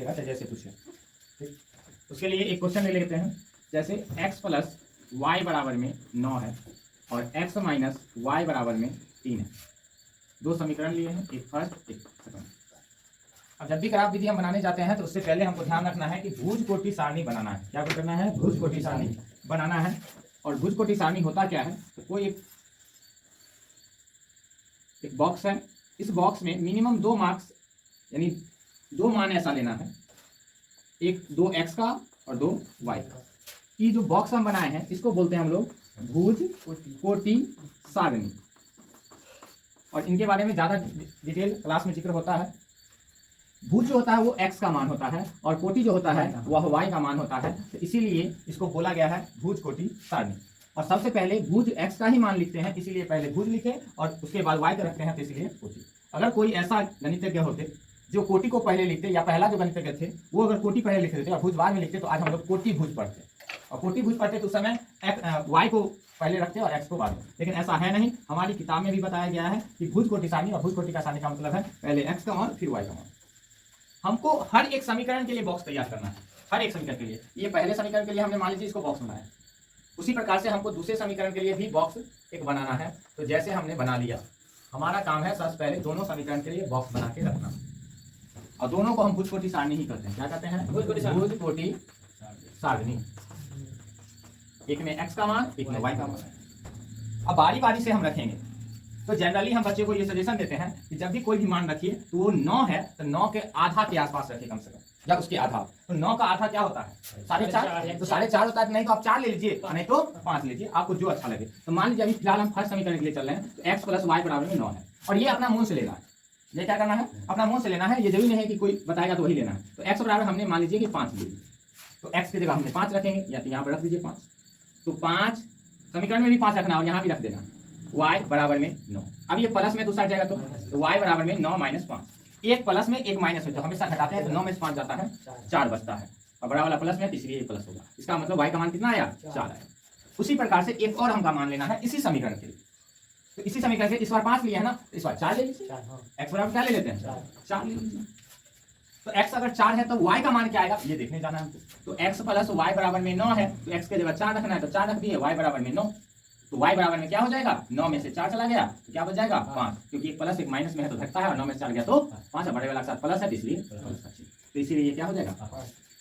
पूछेगा चाहे जैसे पूछे, ठीक। उसके लिए एक क्वेश्चन ले लेते हैं, जैसे x प्लस वाई बराबर में 9 है और x माइनस वाई बराबर में 3 है। दो समीकरण लिए हैं, एक फर्स्ट एक सेकंड। अब जब भी ग्राफ विधि हम बनाने जाते हैं तो उससे पहले हमको ध्यान रखना है कि भुज कोटि सारणी बनाना है। क्या करना है? भुज कोटि सारणी बनाना है। और भुज कोटि सारणी होता क्या है? तो कोई एक बॉक्स है, इस बॉक्स में मिनिमम 2 मार्क्स यानी 2 मान ऐसा लेना है, एक 2x का और 2y का। ये जो बॉक्स हम बनाए हैं इसको बोलते हैं हम लोग भुज कोटि सारणी। और इनके बारे में ज़्यादा डिटेल क्लास में जिक्र होता है। भुज जो होता है वो x का मान होता है और कोटि जो होता है वह y का मान होता है, तो इसीलिए इसको बोला गया है भुज कोटि सारणी। और सबसे पहले भुज x का ही मान लिखते हैं, इसीलिए पहले भुज लिखे और उसके बाद y का रखते हैं, तो इसलिए कोटि। अगर कोई ऐसा गणितज्ञ होते जो कोटि को पहले लिखते, या पहला जो गणितज्ञ थे वो अगर कोटि पहले लिख देते और भुज बाद में लिखते, तो आज हम लोग कोटि भुज पढ़ते। और कोटि भुज पढ़ते तो उस समय y को पहले रखते और x को बाद में। लेकिन ऐसा है नहीं, हमारी किताब में भी बताया गया है कि भुज कोटि सारणी, और भुज कोटि का सारणी का मतलब है पहले x का मान फिर y का मान। हमको हर एक समीकरण के लिए बॉक्स तैयार करना है, हर एक समीकरण के लिए। ये पहले समीकरण के लिए हमने मान लीजिए इसको बॉक्स बनाया, उसी प्रकार से हमको दूसरे समीकरण के लिए भी बॉक्स एक बनाना है। तो जैसे हमने बना लिया, हमारा काम है सबसे पहले दोनों समीकरण के लिए बॉक्स बना के रखना, और दोनों को हम भुज कोटि सारणी ही करते हैं। क्या कहते हैं? भुज कोटि सारणी। एक में x का मान, एक में y का मान। अब बारी बारी से हम रखेंगे। तो जनरली हम बच्चे को ये सजेशन देते हैं कि जब भी कोई भी मान रखिए तो वो 9 है तो 9 के आधा के आसपास रखिए कम से कम, या उसके आधा। तो 9 का आधा क्या होता है? 4.5। तो 4.5 होता है, नहीं तो आप 4 ले लीजिए, नहीं तो 5 लीजिए, आपको जो अच्छा लगे। तो मान लीजिए अभी फिलहाल हम फर्स्ट समीकरण के लिए चल रहे हैं, तो x प्लस वाई बराबर में 9 है, और ये अपना मूल से लेना है। ये क्या करना है? अपना मूल से लेना है, ये जरूरी नहीं है कि कोई बताएगा तो वही लेना है। तो x बराबर हमने मान लीजिए कि 5 ले लीजिए, तो x की जगह हमने 5 रखेंगे, या तो यहाँ पर रख दीजिए 5। तो 5 समीकरण में भी 5 रखना और यहाँ भी रख देना, y बराबर में 9। अब ये प्लस में दूसरा जाएगा, तो y बराबर में 9 माइनस 5। एक प्लस में एक माइनस में, तो हमेशा घटाते हैं, तो 9 में से 5 जाता है, 4 बचता है, और बड़ा वाला प्लस में, इसलिए ये प्लस होगा। इसका मतलब y का मान कितना आया? 4 आया। उसी प्रकार से एक और हमका मान लेना है इसी समीकरण के लिए। तो इसी समीकरण से इस बार 5 लिया है ना, इस बार 4 ले लीजिए। x बराबर क्या ले लेते हैं? 4 ले लीजिए। तो x अगर 4 है तो y का मान क्या आएगा ये देखने जाना है हमको। तो x प्लस y बराबर में 9 है, तो x के जगह 4 रखना है, तो 4 रख दिए, y बराबर में 9। तो y बराबर में क्या हो जाएगा? 9 में से 4 चला गया तो क्या बच जाएगा? 5, क्योंकि एक प्लस एक माइनस में है तो घटता है, और 9 में से 4 गया तो 5, बड़े वाला के साथ प्लस है तो इसलिए तो इसीलिए ये क्या हो जाएगा?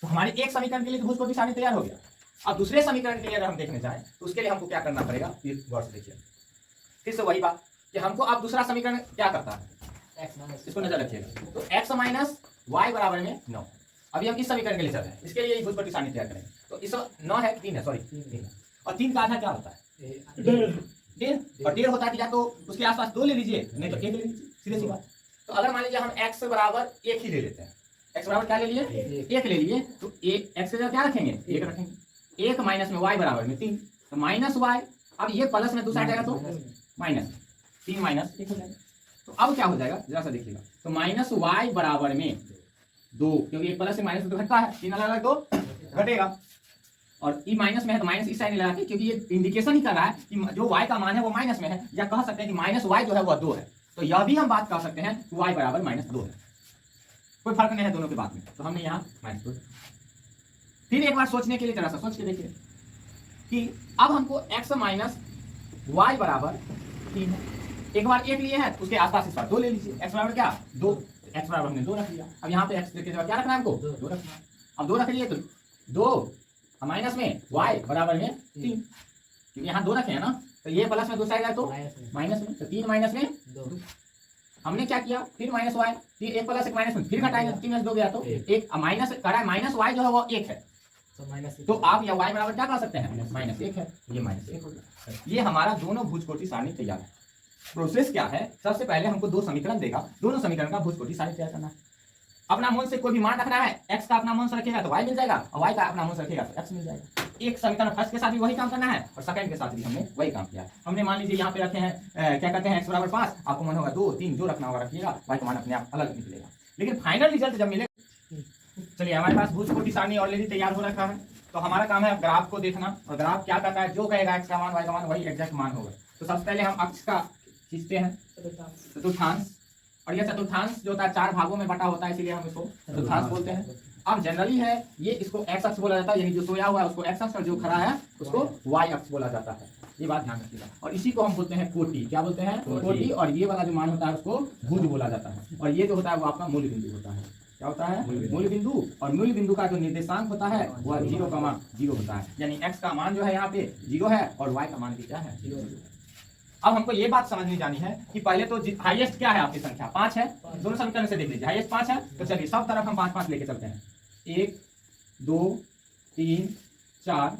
तो हमारे एक समीकरण के लिए भुज कोटि सारणी तैयार हो गया। अब दूसरे समीकरण के लिए अगर हम देखने जाए तो उसके लिए हमको क्या करना पड़ेगा, गौर से देखिए। फिर से वही बात कि हमको अब दूसरा समीकरण क्या करता है, इसको नजर रखिएगा। तो x माइनस वाई बराबर में 9। अभी हम इस समीकरण के लिए चल रहे हैं, इसके लिए भुज कोटि सारणी तैयार करेंगे। तो इस 9 है, 3 है, सॉरी 3, और 3 का आधा क्या होता है? 1.5। और 1.5 होता है, या तो उसके आसपास 2 ले लीजिए, नहीं तो 1 ले लीजिए, सीधे सी बात। तो अगर मान लीजिए हम x बराबर 1 ही ले लेते हैं, x बराबर क्या ले लिए? 1 ले लिए, तो x की जगह क्या रखेंगे? 1 रखेंगे। 1 माइनस में y बराबर में 3, तो माइनस y। अब ये प्लस में दूसरा जाएगा तो माइनस 3 माइनस 1 हो जाएगा। तो अब क्या हो जाएगा जरा सा देखिएगा। तो माइनस y बराबर में 2, क्योंकि एक प्लस से माइनस तो घटता है, 3 अलग अलग तो घटेगा, और ई माइनस में है तो माइनस इस साइड नहीं लगा के, क्योंकि ये इंडिकेशन ही कर रहा है कि जो y का मान है वो माइनस में है, या कह सकते हैं कि माइनस y जो है वो 2 है। तो यह भी हम बात कर सकते हैं कि y बराबर -2 है, कोई फर्क नहीं है दोनों के बात में। तो हमने यहाँ -2। फिर एक बार सोचने के लिए जरा सा सोच के देखिए कि अब हमको x माइनस वाई बराबर 3 है। एक बार 1 लिए है, उसके आसपास इस बार 2 ले लीजिए। x बराबर क्या? 2। x बराबर हमने 2 रख लिया। अब यहाँ पे x की जगह क्या रखना है हमको? 2 रखना है। अब 2 रख लिए तो 2 माइनस में y बराबर में 3, क्योंकि यहाँ 2 रखे हैं ना, तो ये प्लस में दूसरा जाए तो माइनस में, तो 3 माइनस में 2। हमने क्या किया? फिर माइनस y, फिर 1 प्लस 1 माइनस में, फिर घटाएंगे, 3 में से 2 गया तो 1, माइनस कर रहा है, माइनस y जो है वो 1 है, तो आप या y बराबर क्या कर सकते हैं? -1 है, ये -1 हो गया। ये हमारा दोनों भुज कोटि सारणी तैयार है। प्रोसेस क्या है? सबसे पहले हमको 2 समीकरण देगा, दोनों समीकरण का भुज कोटि सारणी तैयार करना है। अपना मूल से कोई भी मान रखना है, x का अपना मूल से रखेगा तो y मिल जाएगा, और y का अपना मूल से रखेगा तो x मिल जाएगा। एक समीकरण फर्स्ट के साथ भी वही काम करना है, और सेकंड के साथ भी हमने वही काम किया। हमने मान लीजिए यहाँ पे रखे हैं क्या कहते हैं x बराबर 5, आपको मन होगा 2, 3 जो रखना होगा रखिएगा, y का मान अपने आप अलग निकलेगा। लेकिन फाइनल रिजल्ट जब मिलेगा, चलिए हमारे पास भुज कोटि सारणी ऑलरेडी तैयार हो रखा है, तो हमारा काम है ग्राफ को देखना, और ग्राफ क्या करता है? जो कहेगा x का मान y का मान वही एग्जैक्ट मान होगा। तो सबसे पहले हम अक्ष का खींचते हैं चतुर्थांश, और यह चतुर्थांश जो होता है 4 भागों में बटा होता है, इसलिए हम इसको चतुर्थांश बोलते हैं। अब जनरली है ये इसको एक्स अक्ष बोला जाता है, यानी जो सोया हुआ है उसको एक्स अक्ष और जो खड़ा है उसको वाई अक्ष बोला जाता है। ये बात ध्यान रखिएगा। और इसी को हम बोलते हैं कोटि। क्या बोलते हैं? कोटि। और ये वाला जो मान होता है उसको भुज बोला जाता है। और ये जो होता है वो आपका मूल बिंदु होता है। क्या होता है? मूल बिंदु। और मूल बिंदु का जो निर्देशांक होता है वह 0,0 होता है, यानी x का मान जो है यहाँ पे 0 है और y का मान भी क्या है? 0। अब हमको ये बात समझनी जानी है कि पहले तो हाईएस्ट क्या है आपकी संख्या? 5 है। दोनों समीकरण से देख लीजिए, हाईएस्ट 5 है। तो चलिए सब तरफ हम 5-5 लेके चलते हैं। 1 2 3 4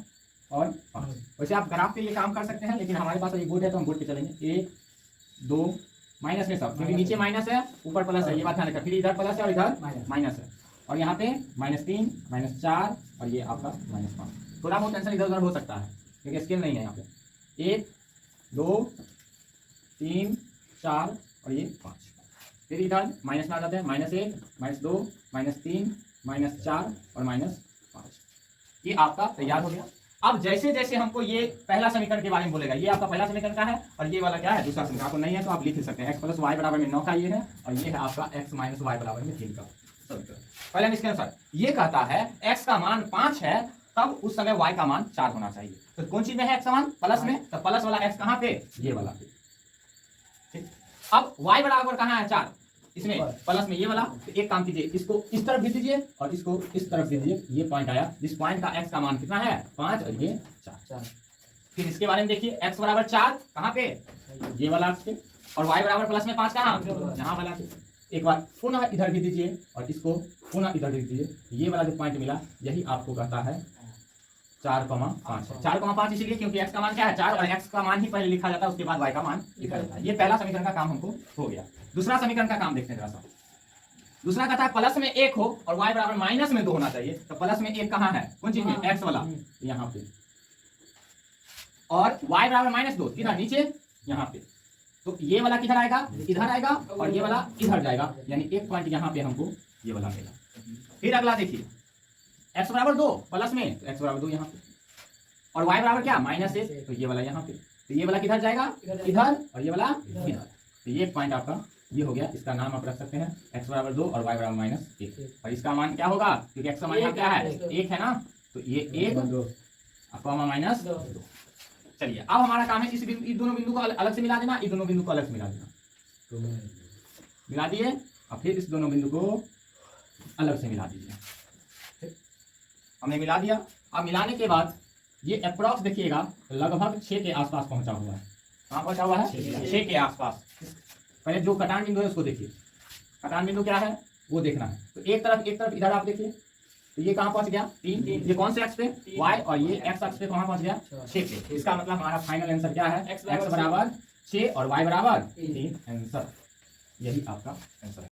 और 5। वैसे आप ग्राफ पे ये काम कर सकते हैं, लेकिन हमारे पास ये बोर्ड है तो हम बोर्ड पे चलेंगे। 1 2 माइनस में सब, क्योंकि नीचे माइनस है ऊपर प्लस है, ये बात ध्यान रखिए। फिर इधर प्लस है और इधर माइनस है, और यहाँ पे -3 -4 और ये आपका -5। थोड़ा बहुत टेंशन इधर उधर हो सकता है क्योंकि स्केल नहीं है यहाँ पे। 1 2 3 4 और ये 5। फिर इधर माइनस में आ जाते हैं, -1 -2 -3 -4 और -5। ये आपका तैयार हो गया। अब जैसे जैसे हमको ये पहला समीकरण के बारे में बोलेगा, ये आपका पहला समीकरण का है और ये वाला क्या है? दूसरा समीकरण। आपको नहीं है तो आप लिख सकते हैं। x + y = 9 का ये है और ये है आपका x - y = 3 का समीकरण। पहले इसके अनुसार ये कहता है x का मान 5 है, तब उस समय y का मान 4 होना चाहिए। तो कौन चीज में है x का मान? प्लस में। तो प्लस वाला x कहाँ पे? ये वाला पे। ठीक। अब y बराबर कहाँ है? 4। इसमें प्लस में ये वाला। तो एक काम कीजिए, इसको इस तरफ भी दीजिए और इसको इस तरफ भी दीजिए। ये पॉइंट आया, जिस पॉइंट का x का मान कितना है? 5 और ये 4। फिर इसके बारे में देखिए, x = 4 कहाँ पे? ये वाला अक्ष पे। और y = प्लस में 5 कहाँ? यहाँ वाला पे। एक बार पुनः इधर भी दीजिए और इसको पुनः इधर भी दीजिए। ये वाला जो पॉइंट मिला यही आपको कहता है 4,5 है। 4,5 इसीलिए क्योंकि x का मान क्या है? 4 और x का मान ही पहले लिखा जाता है, उसके बाद y का मान लिखा जाता है। ये पहला समीकरण का काम हमको हो गया। दूसरा समीकरण का काम देखते हैं जरा सा। दूसरा कहता है प्लस में 1 हो और y = -2 होना चाहिए। तो प्लस में 1 कहाँ है? कौन चीज में? x वाला यहाँ पे। और y = -2 किधर? नीचे यहाँ पे। तो ये वाला किधर आएगा? इधर आएगा और ये वाला इधर जाएगा, यानी एक पॉइंट यहाँ पे हमको ये वाला मिला। फिर अगला देखिए, x = 2 प्लस में, तो x = 2 यहाँ पे। और y = क्या? -1, तो ये वाला यहाँ पे। तो ये वाला किधर जाएगा? इधर, और ये वाला इधर। तो ये पॉइंट आपका ये हो गया। इसका नाम आप रख सकते हैं x = 2 और y = -1। और इसका मान क्या होगा? क्योंकि x का मान यहाँ क्या है? 1 है ना, तो ये 1 -2। चलिए अब हमारा काम है इस दोनों बिंदु को अलग से मिला देना, इन दोनों बिंदु को अलग से मिला देना। मिला दिए, अब फिर इस दोनों बिंदु को अलग से मिला दीजिए। हमने मिला दिया। अब मिलाने के बाद ये अप्रॉक्स देखिएगा लगभग 6 के आसपास पहुंचा हुआ है। कहाँ पहुंचा हुआ है? 6 के आसपास। पहले जो कटान बिंदु है उसको देखिए। कटान बिंदु क्या है वो देखना है। तो एक तरफ इधर आप देखिए, तो ये कहाँ पहुंच गया? 3। ये कौन से अक्ष पे? y। और ये x अक्ष पे कहाँ पहुंच गया? 6 पे। इसका मतलब हमारा फाइनल आंसर क्या है? x = 6 और y = 3 आंसर। यही आपका आंसर है।